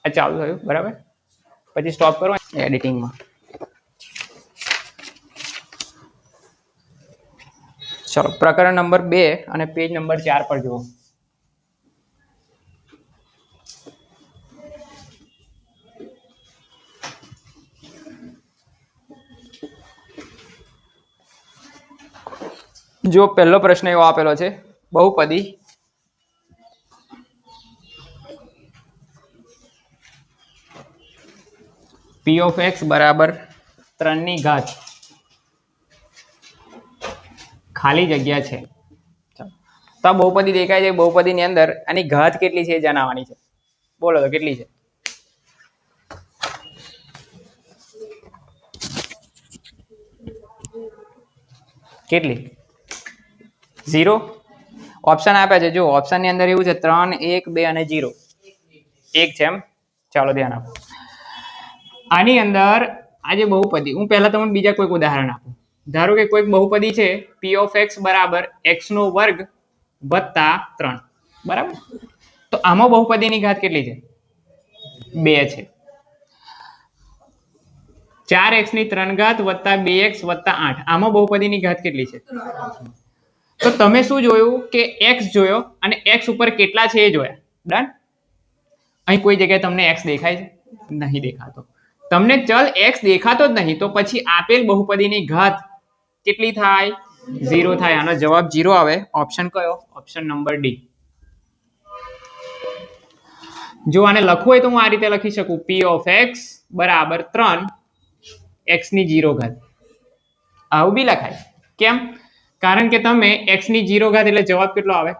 આ ચાલુ થયું બરાબર, પછી સ્ટોપ કરો એડિટિંગમાં. ચલો પ્રકરણ નંબર 2 અને પેજ નંબર 4 પર જુઓ. જો પહેલો પ્રશ્ન એવો આપેલો છે, બહુપદી p of x બરાબર 3 ની ઘાત ખાલી જગ્યા છે. તો આ બહુપદી દેખાય છે, બહુપદી ની અંદર આની ઘાત કેટલી છે એ જણાવવાની છે. બોલો તો કેટલી છે? કેટલી? 0. ઓપ્શન આપ્યા છે, જો ઓપ્શન ની અંદર એવું છે 3, 1, 2 અને 0. 1 છે એમ. ચાલો ધ્યાન આપો. આની અંદર આ જે બહુપદી, હું પહેલા તમને બીજા કોઈક ઉદાહરણ આપું. ધારો કે કોઈક બહુપદી છે p of x બરાબર x નો વર્ગ વત્તા 3, બરાબર. તો આમાં બહુપદીની ઘાત કેટલી છે? 2 છે. 4x ની 3 ઘાત વત્તા 2x વત્તા 8, આમાં બહુપદીની ઘાત કેટલી છે? તો તમે શું જોયું કે x જોયો અને x ઉપર કેટલા છે એ જોયા. ડન. અહીં કોઈ જગ્યાએ તમને x દેખાય છે? નહીં દેખાતો. તમને ચલ x દેખાતો જ નહીં, તો પછી આપેલ બહુપદીની ઘાત કેટલી થાય? 0 થાય. આનો જવાબ 0 આવે. ઓપ્શન કયો? Option number D. જો આને લખવું હોય તો હું આ રીતે લખી શકું, p of x બરાબર 3 x ની 0 ઘાત. આવું બી લખાય. કેમ? કારણ કે તમે x ની 0 ઘાત એટલે જવાબ કેટલો આવે?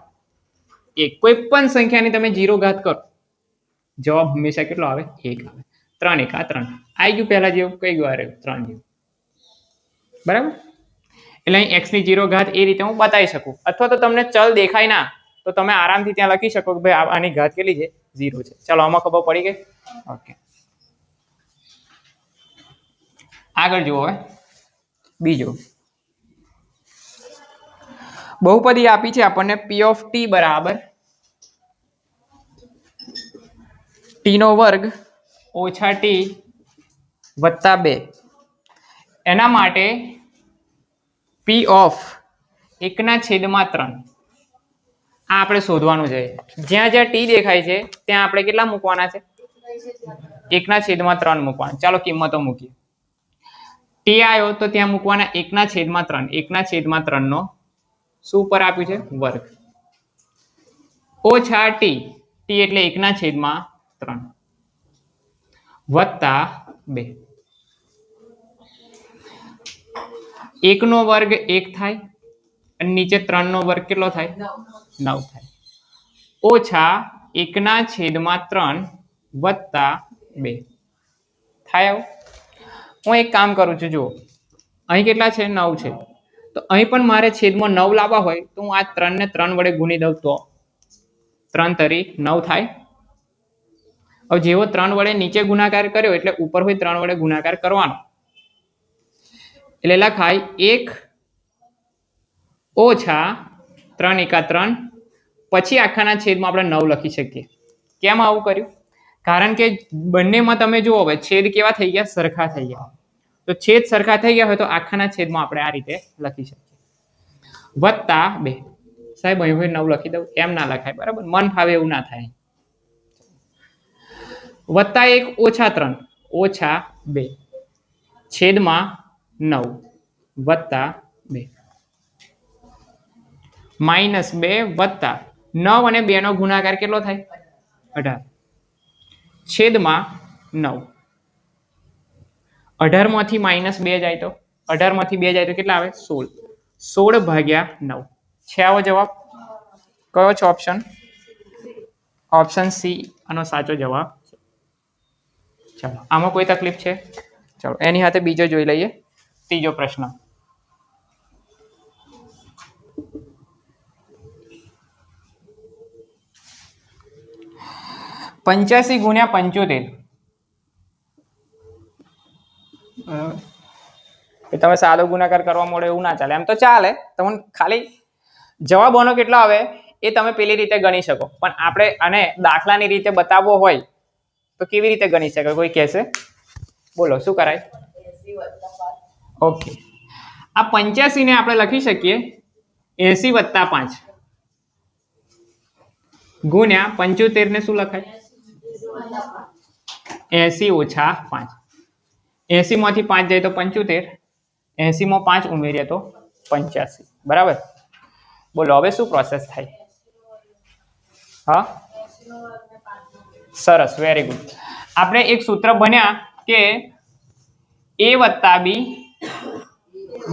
1. કોઈ પણ સંખ્યાની તમે 0 ઘાત કરો, જવાબ હંમેશા કેટલો આવે? 1 આવે. 3 1 3 આવી ગયું. પહેલા જેવું કઈ ગયું? 3 જેવું. બરાબર. એટલે અહીં x ની 0 ઘાત એ રીતે હું બતાવી શકું. અથવા તો તમને ચલ દેખાય ના, તો તમે આરામથી ત્યાં લખી શકો કે ભાઈ આની ઘાત કેટલી છે? 0 છે. ચાલો આમાં ખબર પડી ગઈ. ઓકે, આગળ જુઓ. હવે બીજો બહુપદી આપી છે આપણને p of t બરાબર t નો વર્ગ ઓછા t વત્તા 2. એના માટે p of 1/3 આ આપણે શોધવાનું છે. જ્યાં જ્યાં t દેખાય છે ત્યાં આપણે કેટલા મૂકવાના છે? 1/3 મૂકવાના. ચાલો કિંમતો મૂકીએ. t આવ્યો તો ત્યાં મૂકવાના 1/3. 1/3 નો શું ઉપર આપ્યું છે? વર્ગ. ઓછા t, t એટલે 1/3 વત્તા 2. 1 નો વર્ગ 1 થાય અને નીચે 3 નો વર્ગ કેટલો થાય? 9 થાય. ઓછા 1/3 વત્તા 2 થાય. આવું હું એક કામ કરું છું, જુઓ અહીં કેટલા છે? 9 છે. તો અહીં પણ મારે છેદમાં 9 લાવવા હોય તો હું આ 3 ને 3 વડે ગુણી દઉં તો 3 તરી 9 થાય. હવે જેવો 3 વડે નીચે ગુણાકાર કર્યો એટલે ઉપર હોય 3 વડે ગુણાકાર કરવાનો. એટલે લખાય 1 ઓછા 3 1 3, પછી આખાના છેદમાં આપણે 9 લખી શકીએ. કેમ આવું કર્યું? કારણ કે બંનેમાં તમે જુઓ હવે છેદ કેવા થઈ ગયા? સરખા થઈ ગયા. તો છેદ સરખા થઈ ગયા હોય તો આખાના છેદમાં આપણે આ રીતે લખી શકીએ. વત્તા 2. સાહેબ અહીં હોય 9 લખી દઉં? એમ ના લખાય. બરાબર, મન ફાવે એવું ના થાય. વત્તા 1 ઓછા 3 ઓછા 2 છેદમાં 9 વત્તા 2 -2 વત્તા 9 અને 2 નો ગુણાકાર કેટલો થાય? 18 છેદમાં 9. 18 માંથી -2 જાય તો 18 માંથી 2 જાય તો કેટલા આવે? 16. 16/9 છે આવો જવાબ. કયો છે ઓપ્શન? ઓપ્શન સી આનો સાચો જવાબ છે. ચાલો આમાં કોઈ તકલીફ છે? ચાલો એની સાથે બીજો જોઈ લઈએ. ત્રીજો પ્રશ્ન. પંચ્યાસી ગુણ્યા 75. તમે સાદો ગુણાકાર કરવા મળે એવું ના ચાલે. એમ તો ચાલે, તમને ખાલી જવાબોનો કેટલો આવે એ તમે પેલી રીતે ગણી શકો. પણ આપણે આને દાખલાની રીતે બતાવવો હોય તો કેવી રીતે ગણી શકાય? કોઈ કહેશે? બોલો શું કરાય? ઓકે, આ 85 ને આપણે લખી શકીએ 80 + 5 ગુણ્યા 75 ને શું લખાય? 80 - 5. 80 માંથી 5 જાય તો 75, 80 માં 5 ઉમેરીએ તો 85, બરાબર? બોલો હવે શું પ્રોસેસ થાય? હા, સરસ, વેરી ગુડ. આપણે એક સૂત્ર બન્યા કે a + b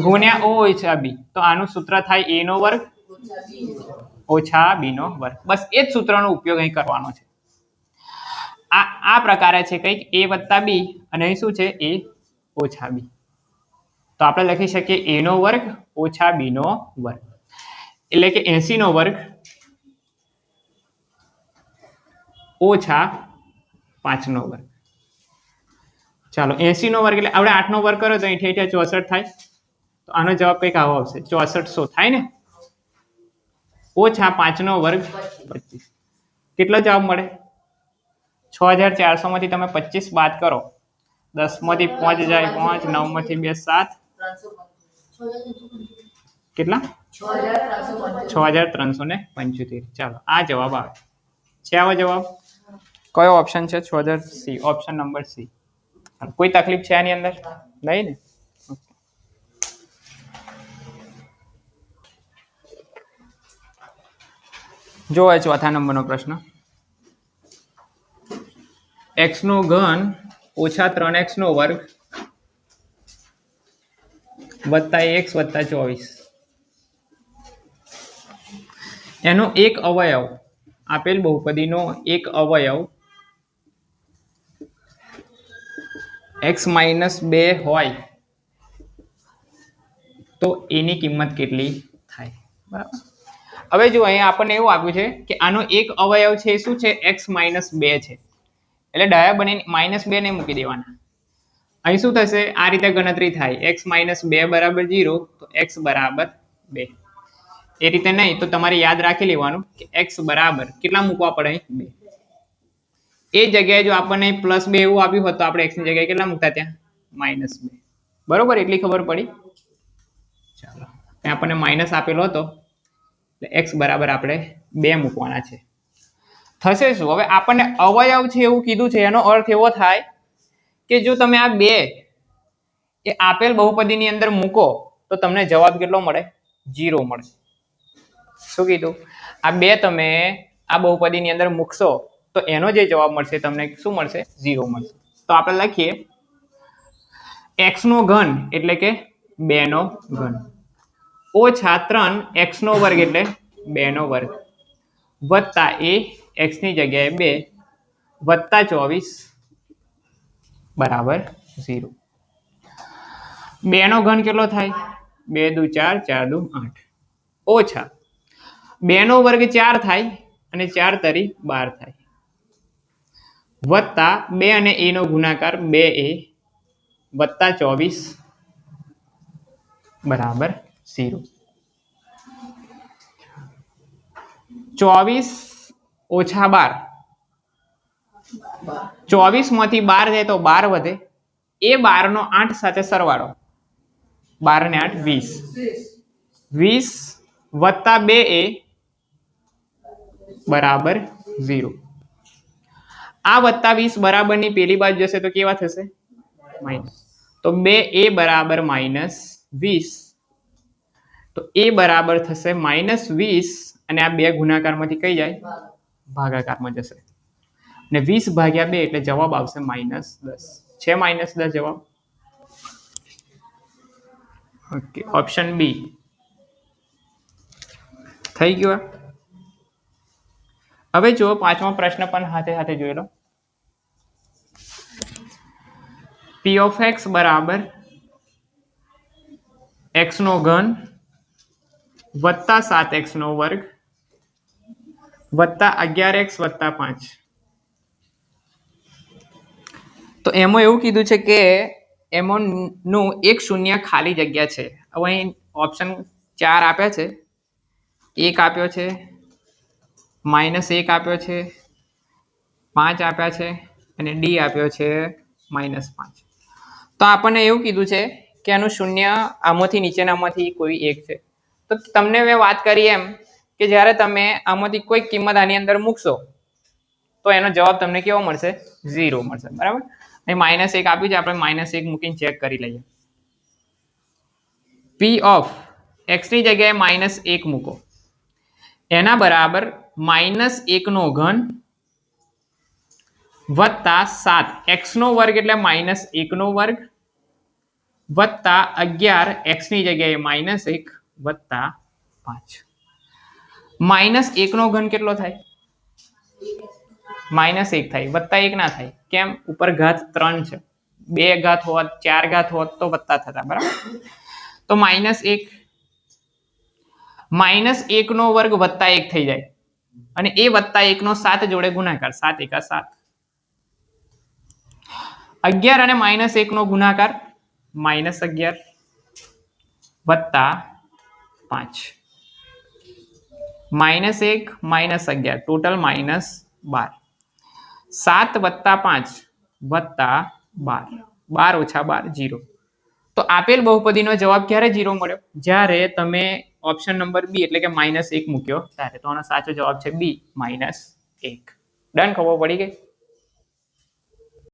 ગુણ્યા o ઓછા b, તો આનું સૂત્ર થાય a નો વર્ગ ઓછા b નો વર્ગ. બસ એ જ સૂત્રનો ઉપયોગ અહીં કરવાનો છે. આ પ્રકારે છે કંઈક a + b અને અહીં શું છે? a ઓછા b. તો આપણે લખી શકીએ a નો વર્ગ ઓછા b નો વર્ગ, એટલે કે 80 નો વર્ગ ઓછા 5 નો વર્ગ. ચાલો 80 નો વર્ગ એટલે આપણે 8 નો વર્ગ કરો તો 80 × 64 થાય. તો આનો જવાબ કંઈક આવો આવશે, 6400 થાય ને, ઓછા 5 નો વર્ગ 25. કેટલો જવાબ મળે? 6400 માંથી તમે 25 બાદ કરો, 10 માંથી 5 જાય 5, 9 માંથી 2 7, કેટલા? 6375. ચાલો આ જવાબ આવે છે. આવો જવાબ કયો ઓપ્શન છે? 6000 સી, ઓપ્શન નંબર સી. કોઈ તકલીફ છે આની અંદર? નહીં ને? જો ચોથા નંબરનો પ્રશ્ન, x નો ઘન ઓછા 3x નો વર્ગ વત્તા x વત્તા 24 એનો એક અવયવ આપેલ બહુપદીનો એક અવયવ x - 2 હોય તો એની કિંમત કેટલી થાય? બરાબર. હવે જો અહીંયા આપણને એવું આપ્યું છે કે આનો એક અવયવ છે શું છે? x - 2 છે, એટલે ડાયા બની -2 ને મૂકી દેવાના. અહીં શું થશે? આ રીતે ગણતરી થાય, x - 2 = 0 તો x = 2. એ રીતે નહીં તો તમારે યાદ રાખી લેવાનું કે x બરાબર કેટલા મૂકવા પડે? 2. એ જગ્યાએ જો આપણને +2 એવું આપ્યું હોત તો આપણે x ની જગ્યાએ કેટલા મૂકતા? ત્યાં -2. બરોબર, એટલી ખબર પડી? ચાલો, આપણને માઇનસ આપેલો હતો એટલે x બરાબર આપણે 2 મૂકવાના છે. થશે શું? હવે આપણને અવયવ છે એવું કીધું છે, એનો અર્થ એવો થાય કે જો તમે આ 2 એ આપેલ બહુપદીની અંદર મૂકો તો તમને જવાબ કેટલો મળે? 0 મળે. શું કીધું? આ 2 તમે આ બહુપદીની અંદર મૂકશો તો એનો જે જવાબ મળશે તમને શું મળશે? 0 મળશે. તો આપણે લખીએ x નો ઘન એટલે કે 2 નો ઘન ઓછા 3x નો વર્ગ એટલે 2 નો વર્ગ વત્તા એ x ની જગ્યાએ 2 વત્તા 24 બરાબર 0. 2 નો ઘન કેટલો થાય? 2 દુ 4, 4 દુ 8 ઓછા 2 નો વર્ગ 4 થાય અને 4 તરી 12 થાય વત્તા 2 અને a નો ગુણાકાર 2a વત્તા 24 બરાબર 0. 24 ઓછા 12, 24 માંથી 12 જાય તો 12 વધે, એ 12 નો 8 સાથે સરવાળો, 12 ને 8 20, 20 વત્તા 2a બરાબર 0. આ વત્તા 20 બરાબરની પેલી બાજુ જશે તો કેવા થશે? માઇનસ. તો 2a બરાબર -20, તો a બરાબર થશે -20 અને આ 2 ગુણાકારમાંથી કઈ જાય? ભાગાકારમાં જશે અને 20/2 એટલે જવાબ આવશે -10. છે -10 જવાબ? ઓકે, ઓપ્શન બી થઈ ગયો. હવે જો પાંચમો પ્રશ્ન પણ હાથે હાથે જોઈ લો. p of x બરાબર x નો ઘન વત્તા 7x નો વર્ગ વત્તા 11x વત્તા 5. તો એમાં એવું કીધું છે કે એમાંનું એક શૂન્ય ખાલી જગ્યા છે. હવે અહીં ઓપ્શન 4 આપ્યા છે, 1 આપ્યો છે, -1 આપ્યો છે, 5 આપ્યા છે અને ડી આપ્યો છે -5. તો આપણને એવું કીધું છે કે આનું શૂન્ય આમાંથી નીચેનામાંથી કોઈ એક છે. તો તમને મેં વાત કરી એમ કે જ્યારે તમે આમાંથી કોઈ કિંમત આની અંદર મૂકશો તો એનો જવાબ તમને કેવો મળશે? 0 મળશે. બરાબર. અહીં -1 આપ્યું છે, આપણે -1 મૂકીને ચેક કરી લઈએ. પી ઓફ એક્સ ની જગ્યાએ -1 મૂકો, એના બરાબર -1/3 વત્તા 7 x નો વર્ગ એટલે -1/2 વત્તા 11 x ની જગ્યાએ -1 વત્તા 5. -1 નો ઘન કેટલો થાય? -1 થાય, વત્તા 1 ના થાય. કેમ? ઉપર ઘાત 3 છે. 2 ઘાત હોત, 4 ઘાત હોત તો વત્તા થતા. બરાબર. તો -1 નો વર્ગ વત્તા 1 થઈ જાય અને એ વત્તા 1 નો 7 જોડે ગુણાકાર, 7 × 7. 11 અને -1 નો ગુણાકાર -11 વત્તા 5. -1 -11 ટોટલ -12. 7 વત્તા 5 વત્તા 12. 12 - 12 0. તો આપેલ બહુપદીનો જવાબ ક્યારે 0 મળ્યો? જ્યારે તમે ઓપ્શન નંબર બી એટલે કે -1 મૂક્યો ત્યારે. તો આનો સાચો જવાબ છે બી -1. ડન? ખબર પડી ગઈ?